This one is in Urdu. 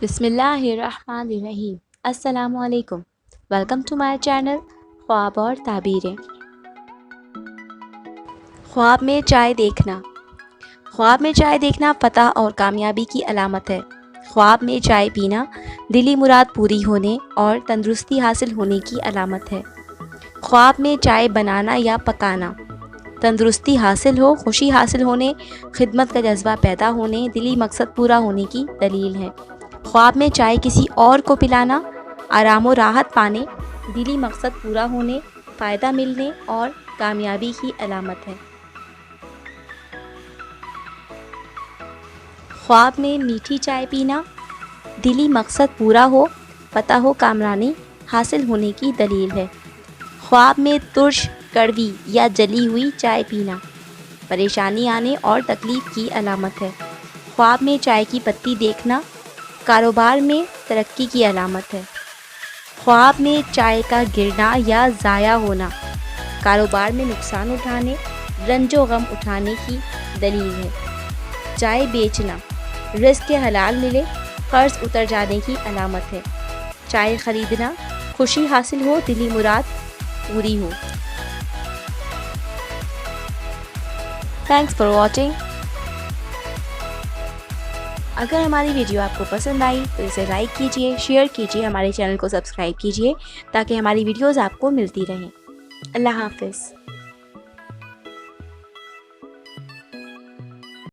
بسم اللہ الرحمن الرحیم۔ السلام علیکم، ویلکم ٹو مائی چینل خواب اور تعبیریں۔ خواب میں چائے دیکھنا۔ خواب میں چائے دیکھنا فتح اور کامیابی کی علامت ہے۔ خواب میں چائے پینا دلی مراد پوری ہونے اور تندرستی حاصل ہونے کی علامت ہے۔ خواب میں چائے بنانا یا پکانا تندرستی حاصل ہو، خوشی حاصل ہونے، خدمت کا جذبہ پیدا ہونے، دلی مقصد پورا ہونے کی دلیل ہے۔ خواب میں چائے کسی اور کو پلانا آرام و راحت پانے، دلی مقصد پورا ہونے، فائدہ ملنے اور کامیابی کی علامت ہے۔ خواب میں میٹھی چائے پینا دلی مقصد پورا ہو، فتح و کامرانی حاصل ہونے کی دلیل ہے۔ خواب میں ترش، کڑوی یا جلی ہوئی چائے پینا پریشانی آنے اور تکلیف کی علامت ہے۔ خواب میں چائے کی پتی دیکھنا کاروبار میں ترقی کی علامت ہے۔ خواب میں چائے کا گرنا یا ضائع ہونا کاروبار میں نقصان اٹھانے، رنج و غم اٹھانے کی دلیل ہے۔ چائے بیچنا رزق حلال ملے، قرض اتر جانے کی علامت ہے۔ چائے خریدنا خوشی حاصل ہو، دلی مراد پوری ہو۔ Thanks for watching. اگر ہماری ویڈیو آپ کو پسند آئی تو اسے لائک کیجیے، شیئر کیجیے، ہمارے چینل کو سبسکرائب کیجیے تاکہ ہماری ویڈیوز آپ کو ملتی رہیں۔ اللہ حافظ۔